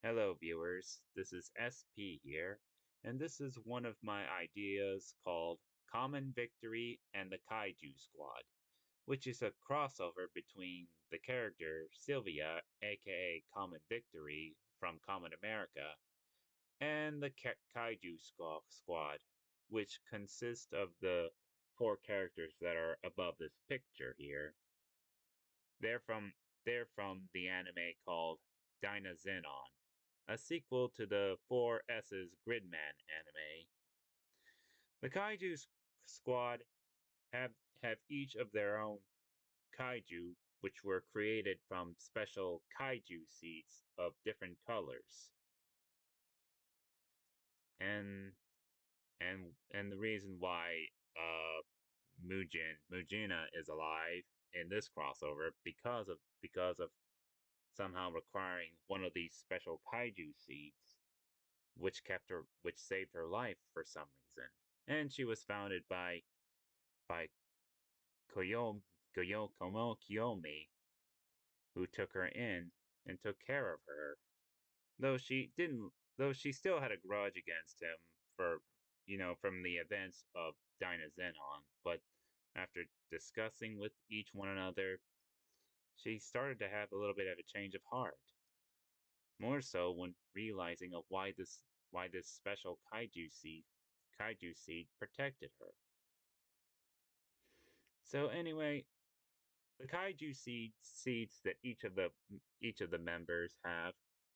Hello, viewers. This is SP here, and this is one of my ideas called Common Victory and the Kaiju Squad, which is a crossover between the character Sylvia, aka Common Victory from Common America, and the Kaiju Squad, which consists of the four characters that are above this picture here. They're from they're from the anime called Dynazenon, a sequel to the 4S's Gridman anime. The Squad have each of their own kaiju, which were created from special kaiju seeds of different colors. And and the reason why Mujina is alive in this crossover because of somehow requiring one of these special kaiju seeds, which saved her life for some reason. And she was founded by Kiyomi, who took her in and took care of her. Though she still had a grudge against him for, from the events of Dynazenon, but after discussing with each one another, she started to have a little bit of a change of heart. More so when realizing of why this special kaiju seed protected her. So anyway, the seeds that each of the members have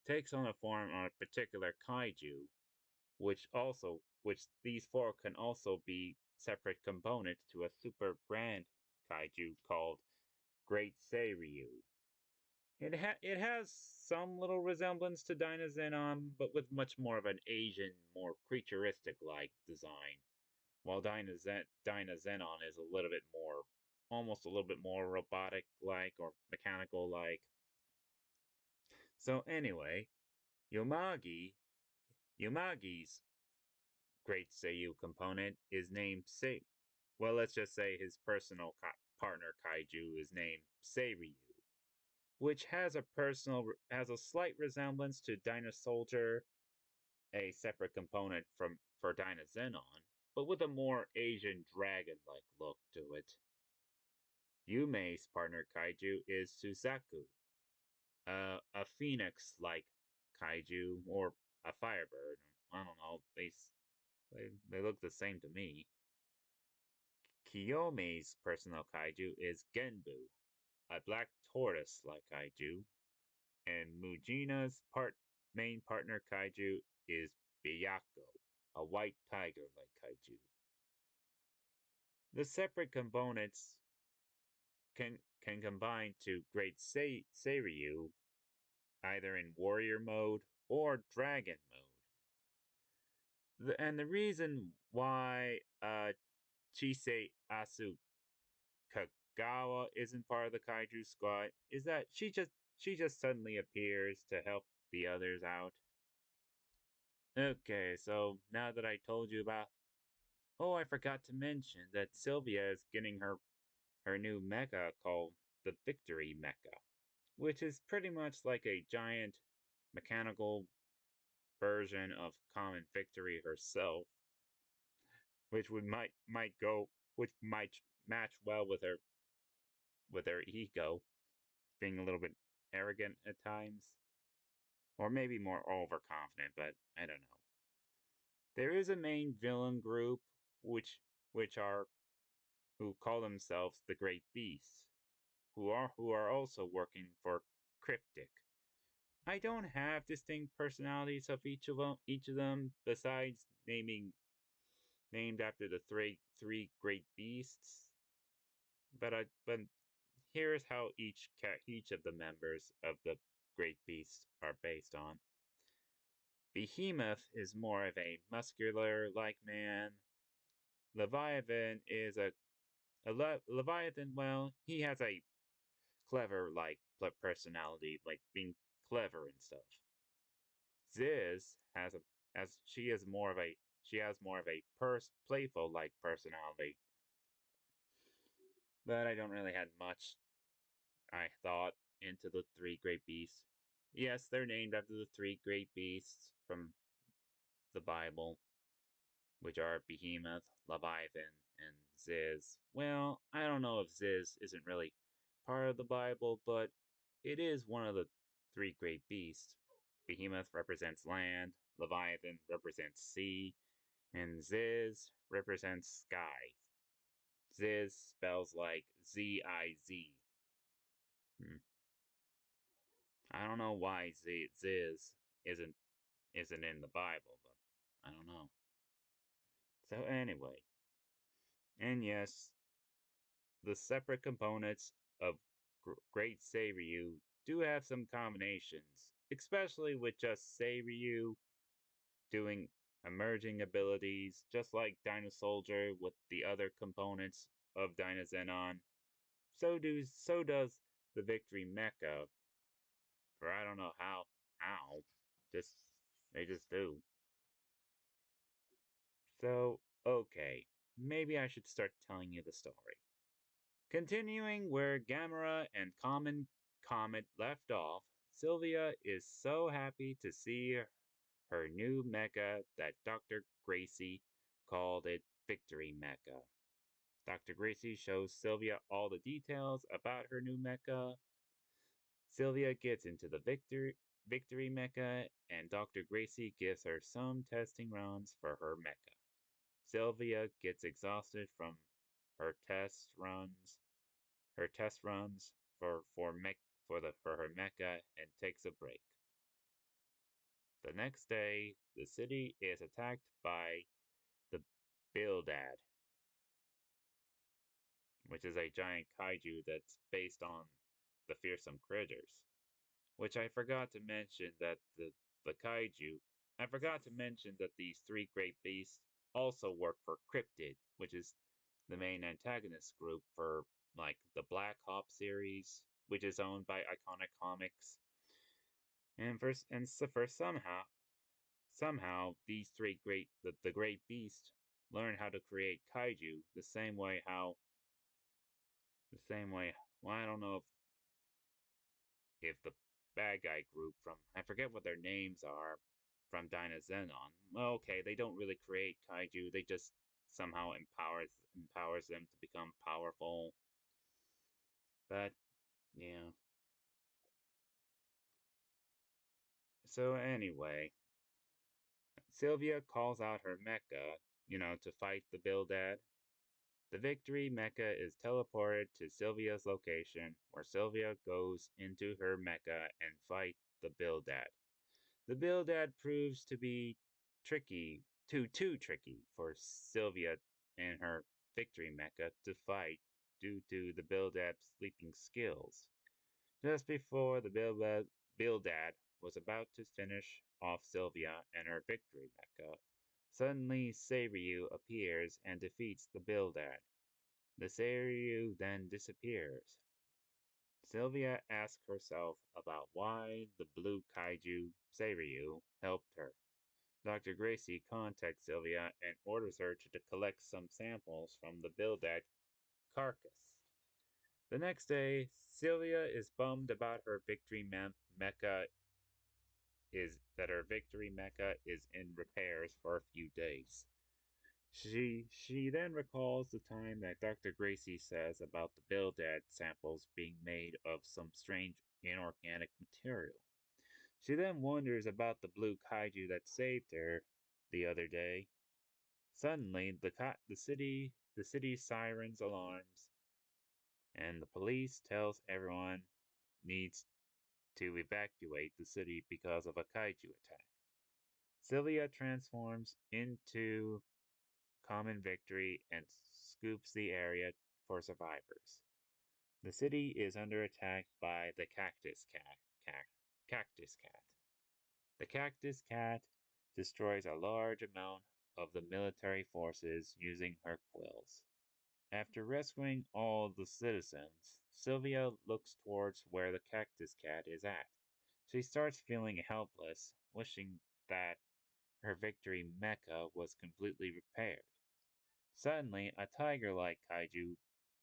takes on a form on a particular kaiju, which these four can also be separate components to a super grand kaiju called Great Seiryu. It has some little resemblance to Dynazenon, but with much more of an Asian, more creaturistic-like design. While Dynazenon is almost a little bit more robotic-like or mechanical-like. So anyway, Yomagi's Great Seiyu component is named Well, let's just say his personal partner kaiju is named Seiryu, which has a slight resemblance to Soldier, a separate component for Dynazenon, but with a more Asian dragon-like look to it. Yumei's partner kaiju is Suzaku, a phoenix-like kaiju or a firebird. I don't know. They look the same to me. Kiyomi's personal kaiju is Genbu, a black tortoise-like kaiju, and main partner kaiju is Byaku, a white tiger-like kaiju. The separate components can combine to Great Seiryu either in warrior mode or dragon mode. And the reason why Chisei Kagawa isn't part of the kaiju squad is that she just suddenly appears to help the others out. Okay, so now that I told you about, oh, I forgot to mention that Sylvia is getting her new mecha called the Victory Mecha, which is pretty much like a giant mechanical version of Common Victory herself, which might match well with her ego, being a little bit arrogant at times, or maybe more overconfident, but I don't know. There is a main villain group which are who call themselves the Great Beasts, who are also working for Cryptic. I don't have distinct personalities of each of them besides named after the three great beasts. But here's how each of the members of the great beasts are based on. Behemoth is more of a muscular like man. Leviathan is Leviathan. Well, he has a clever like personality, like being clever and stuff. Ziz has a as she has more of a playful like personality. But I don't really have much I thought into the three great beasts. Yes, they're named after the three great beasts from the Bible, which are Behemoth, Leviathan, and Ziz. Well, I don't know if Ziz isn't really part of the Bible, but it is one of the three great beasts. Behemoth represents land, Leviathan represents sea, and Ziz represents sky. Ziz spells like Z-I-Z. Hmm. I don't know why Ziz isn't in the Bible, but I don't know. So anyway, and yes, the separate components of Great Seiryu do have some combinations, especially with just Seiryu doing emerging abilities, just like Soldier with the other components of Dynazenon. So does the Victory Mecha, for I don't know how. Just they just do. So, okay, maybe I should start telling you the story. Continuing where Gamera and Comet left off, Sylvia is so happy to see her new mecha that Dr. Gracey called it Victory Mecha. Dr. Gracey shows Sylvia all the details about her new mecha. Sylvia gets into the Victory Mecha, and Dr. Gracey gives her some testing runs for her mecha. Sylvia gets exhausted from her test runs for her mecha and takes a break. The next day, the city is attacked by the Bildad, which is a giant kaiju that's based on the fearsome critters. Which I forgot to mention that the kaiju. I forgot to mention that these three great beasts also work for Cryptid, which is the main antagonist group for like the Black Hawk series, which is owned by Iconic Comics. For somehow these the great beasts learn how to create kaiju the same way well I don't know if the bad guy group from I forget what their names are from Dynazenon. Well, okay, they don't really create kaiju, they just somehow empowers them to become powerful. But yeah. So anyway, Sylvia calls out her mecha, to fight the Bildad. The Victory mecha is teleported to Sylvia's location, where Sylvia goes into her mecha and fight the Bildad. The Bildad proves to be too tricky for Sylvia and her Victory mecha to fight due to the Bildad's sleeping skills. Just before the Bildad was about to finish off Sylvia and her Victory mecha, suddenly Seiryu appears and defeats the Bildad. The Seiryu then disappears. Sylvia asks herself about why the blue kaiju, Seiryu, helped her. Dr. Gracey contacts Sylvia and orders her to collect some samples from the Bildad carcass. The next day, Sylvia is bummed about her mecha her victory mecha is in repairs for a few days. She then recalls the time that Dr. Gracey says about the Bildad samples being made of some strange inorganic material. She then wonders about the blue kaiju that saved her the other day. Suddenly, the city sirens alarms, and the police tells everyone needs to evacuate the city because of a kaiju attack. Sylvia transforms into Kamen Victory and scoops the area for survivors. The city is under attack by the Cactus Cat. The Cactus Cat destroys a large amount of the military forces using her quills. After rescuing all the citizens, Sylvia looks towards where the Cactus Cat is at. She starts feeling helpless, wishing that her victory mecha was completely repaired. Suddenly, a tiger-like kaiju,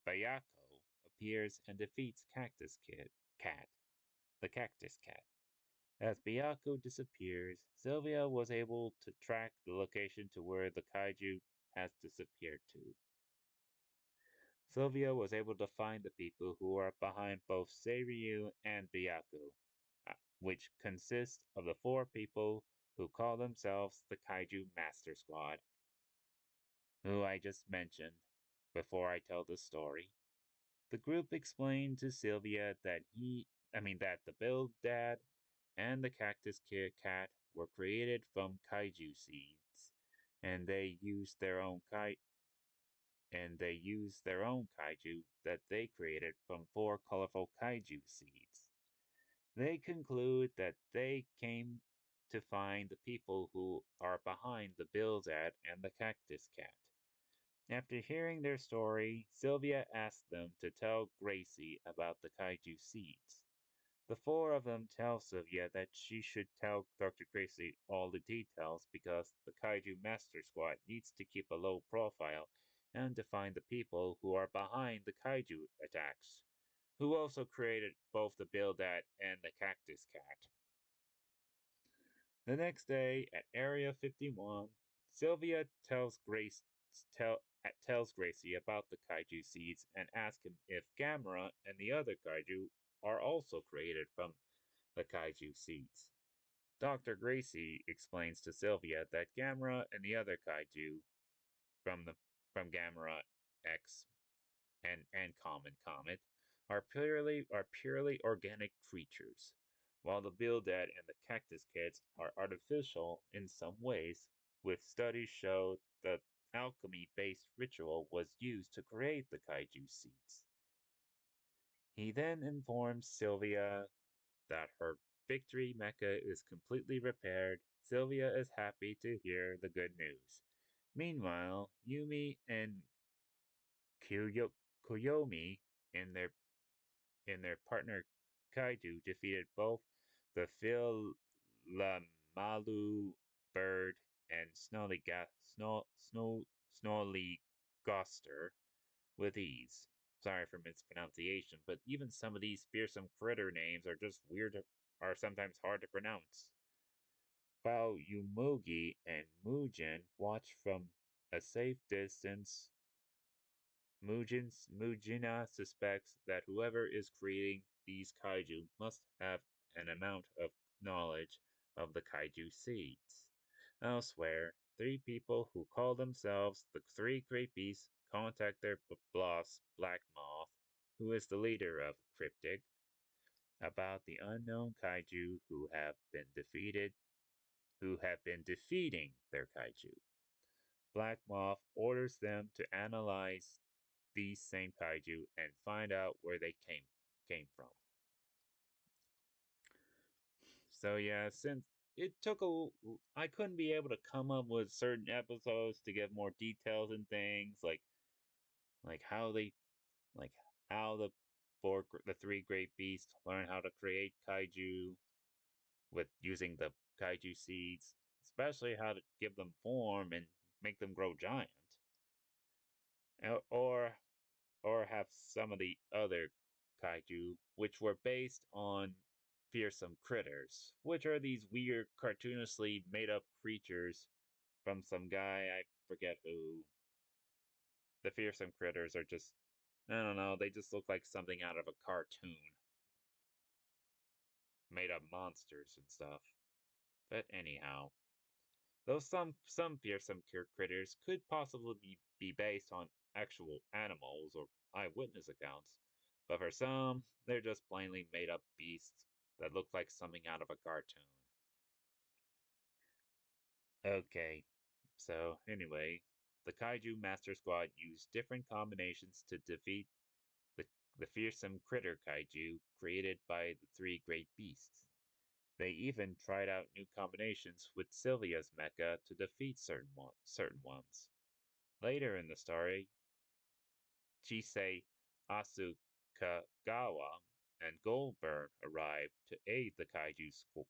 Bayako, appears and defeats Cat, the Cactus Cat. As Byaku disappears, Sylvia was able to track the location to where the kaiju has disappeared to. Sylvia was able to find the people who are behind both Seiryu and Byaku, which consists of the four people who call themselves the Kaiju Master Squad, who I just mentioned before I tell the story. The group explained to Sylvia that the Build Dad and the Cactus Cat were created from kaiju seeds, and they used their own kaiju that they created from four colorful kaiju seeds. They conclude that they came to find the people who are behind the Bildad and the Cactus Cat. After hearing their story, Sylvia asked them to tell Gracey about the kaiju seeds. The four of them tell Sylvia that she should tell Dr. Gracey all the details because the Kaiju Master Squad needs to keep a low profile and to find the people who are behind the Kaiju attacks, who also created both the Bildad and the Cactus Cat. The next day at Area 51, Sylvia tells Gracie about the kaiju seeds and asks him if Gamera and the other kaiju are also created from the kaiju seeds. Dr. Gracey explains to Sylvia that Gamera and the other kaiju from the from Gamera X and Common Comet are purely organic creatures, while the Bildad and the Cactus Kids are artificial in some ways, with studies show that alchemy-based ritual was used to create the kaiju seeds. He then informs Sylvia that her victory mecha is completely repaired. Sylvia is happy to hear the good news. Meanwhile, Yumi and Koyomi and their partner Kaiju defeated both the Philamalu bird and Snollygoster with ease. Sorry for mispronunciation, but even some of these fearsome critter names are just are sometimes hard to pronounce. While Yumogi and Mugen watch from a safe distance, Mujina suspects that whoever is creating these kaiju must have an amount of knowledge of the kaiju seeds. Elsewhere, three people who call themselves the Three Great Beasts contact their boss, Black Moth, who is the leader of Cryptic, about the unknown kaiju who have been defeating their kaiju. Black Moth orders them to analyze these same kaiju and find out where they came from. So yeah, since it took I couldn't be able to come up with certain episodes to give more details and things like how they like how the three great beasts learn how to create kaiju with using the kaiju seeds, especially how to give them form and make them grow giant, or have some of the other kaiju, which were based on fearsome critters, which are these weird, cartoonishly made up creatures from some guy, I forget who. The fearsome critters are just, I don't know, they just look like something out of a cartoon. Made up monsters and stuff. But anyhow, though some fearsome critters could possibly be based on actual animals or eyewitness accounts, but for some, they're just plainly made up beasts that look like something out of a cartoon. Okay, so anyway, the Kaiju Master Squad used different combinations to defeat the fearsome critter kaiju created by the three great beasts. They even tried out new combinations with Sylvia's mecha to defeat certain ones. Later in the story, Chisei Asukagawa and Goldberg arrive to aid the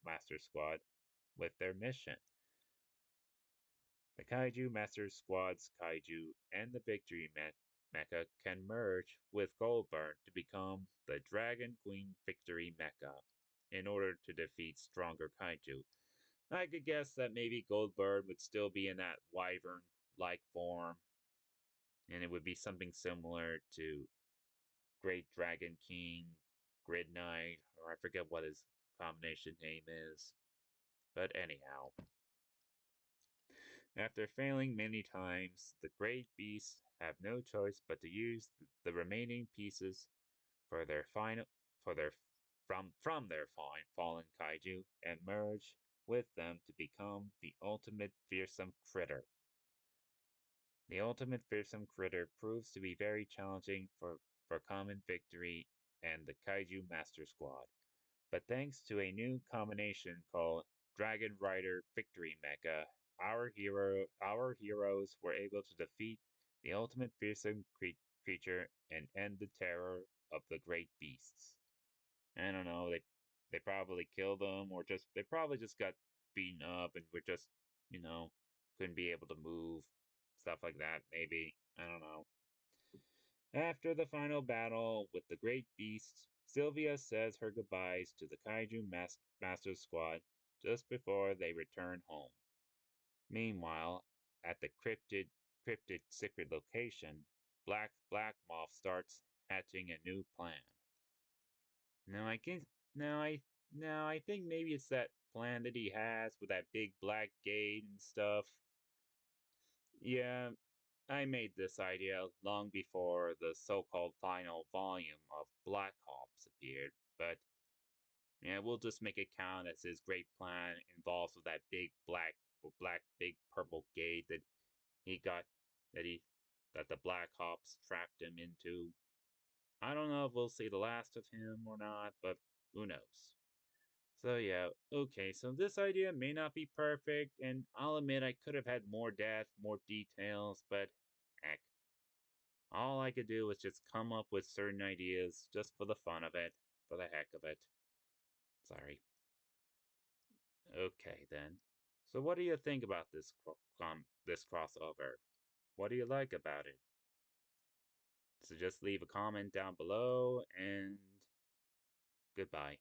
Master Squad with their mission. The Kaiju Master Squad's Kaiju and the Victory Mecha can merge with Goldberg to become the Dragon Queen Victory Mecha. in order to defeat stronger kaiju. I could guess that maybe Goldberg would still be in that wyvern-like form, and it would be something similar to Great Dragon King, Grid Knight, or I forget what his combination name is. But anyhow, after failing many times, the great beasts have no choice but to use the remaining pieces for their final for their from their fallen kaiju and merge with them to become the ultimate fearsome critter. The ultimate fearsome critter proves to be very challenging for Kamen Victory and the Kaiju Master Squad. But thanks to a new combination called Dragon Rider Victory Mecha, our heroes were able to defeat the ultimate fearsome creature and end the terror of the great beasts. I don't know, they probably killed them or just they probably just got beaten up and were just, you know, couldn't be able to move, stuff like that maybe. I don't know. After the final battle with the great beasts, Sylvia says her goodbyes to the Kaiju Master Squad just before they return home. Meanwhile, at the cryptid secret location, Black Moth starts hatching a new plan. Now I can now I think maybe it's that plan that he has with that big black gate and stuff. Yeah, I made this idea long before the so-called final volume of Black Ops appeared, but yeah, we'll just make it count as his great plan involves with that big purple gate he got that he that the Black Ops trapped him into. I don't know if we'll see the last of him or not, but who knows. So yeah, okay, so this idea may not be perfect, and I'll admit I could have had more depth, more details, but heck, all I could do was just come up with certain ideas just for the fun of it, for the heck of it. Sorry. Okay then. So what do you think about this crossover? What do you like about it? So just leave a comment down below and goodbye.